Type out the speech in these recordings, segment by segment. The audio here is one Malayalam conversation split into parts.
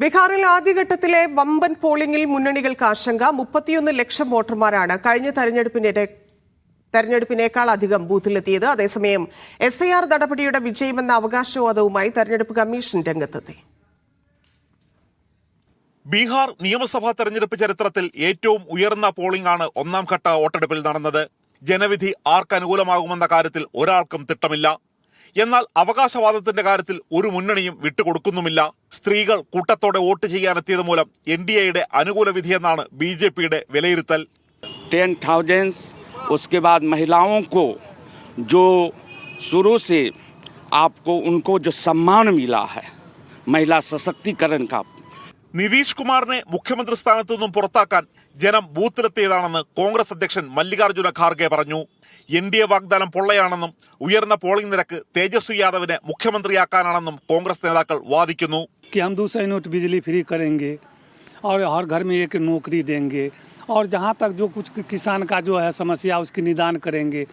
ബീഹാറിൽ ആദ്യഘട്ടത്തിലെ വമ്പൻ പോളിംഗിൽ മുന്നണികൾക്ക് ആശങ്ക. 31 ലക്ഷം വോട്ടർമാരാണ് കഴിഞ്ഞ തെരഞ്ഞെടുപ്പിനേക്കാൾ അധികം ബൂത്തിലെത്തിയത്. അതേസമയം SIR നടപടിയുടെ വിജയമെന്ന അവകാശവാദവുമായി തെരഞ്ഞെടുപ്പ് കമ്മീഷൻ രംഗത്തെത്തി. ബീഹാർ നിയമസഭാ തെരഞ്ഞെടുപ്പ് ചരിത്രത്തിൽ ഏറ്റവും ഉയർന്ന പോളിംഗ് ആണ് ഒന്നാം ഘട്ട വോട്ടെടുപ്പിൽ നടന്നത്. ജനവിധി ആർക്ക് അനുകൂലമാകുമെന്ന കാര്യത്തിൽ ഒരാൾക്കും തിട്ടമില്ല. എന്നാൽ അവകാശവാദത്തിന്റെ കാര്യത്തിൽ ഒരു മുന്നണിയും വിട്ടുകൊടുക്കുന്നുമില്ല. സ്ത്രീകൾ കൂട്ടത്തോടെ വോട്ട് ചെയ്യാനെത്തിയത് മൂലം NDAയുടെ അനുകൂല വിധിയെന്നാണ് BJPയുടെ വിലയിരുത്തൽ. 10,000 उसके बाद महिलाओं को जो शुरू से आपको उनको जो सम्मान मिला है महिला सशक्तिकरण का. നിതീഷ് കുമാറിനെ മുഖ്യമന്ത്രി സ്ഥാനത്തു നിന്നും പുറത്താക്കാൻ ജനം ബൂത്തിലെത്തിയതാണെന്ന് കോൺഗ്രസ് അധ്യക്ഷൻ മല്ലികാർജുന ഖാർഗെ പറഞ്ഞു. NDA വാഗ്ദാനം പൊള്ളയാണെന്നും ഉയർന്ന പോളിംഗ് നിരക്ക് തേജസ്വി യാദവിനെ മുഖ്യമന്ത്രിയാക്കാനാണെന്നും കോൺഗ്രസ് നേതാക്കൾ വാദിക്കുന്നു. हम 200 यूनिट बिजली फ्री करेंगे और हर घर में एक नौकरी देंगे और जहाँ तक जो कुछ किसान का जो है समस्या उसकी निदान करेंगे.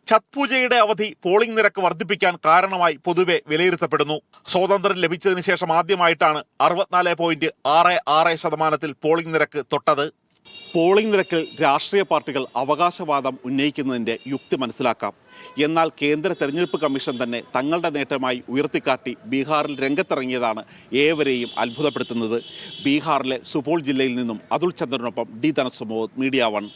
ഛത് പൂജയുടെ അവധി പോളിംഗ് നിരക്ക് വർദ്ധിപ്പിക്കാൻ കാരണമായി പൊതുവെ വിലയിരുത്തപ്പെടുന്നു. സ്വാതന്ത്ര്യം ലഭിച്ചതിന് ശേഷം ആദ്യമായിട്ടാണ് 64.66% പോളിംഗ് നിരക്ക് തൊട്ടത്. പോളിംഗ് നിരക്കിൽ രാഷ്ട്രീയ പാർട്ടികൾ അവകാശവാദം ഉന്നയിക്കുന്നതിൻ്റെ യുക്തി മനസ്സിലാക്കാം. എന്നാൽ കേന്ദ്ര തെരഞ്ഞെടുപ്പ് കമ്മീഷൻ തന്നെ തങ്ങളുടെ നേട്ടമായി ഉയർത്തിക്കാട്ടി ബീഹാറിൽ രംഗത്തിറങ്ങിയതാണ് ഏവരെയും അത്ഭുതപ്പെടുത്തുന്നത്. ബീഹാറിലെ സുപോൾ ജില്ലയിൽ നിന്നും അതുൽ ചന്ദ്രനൊപ്പം D. ധനസുമോദ്, മീഡിയ 1.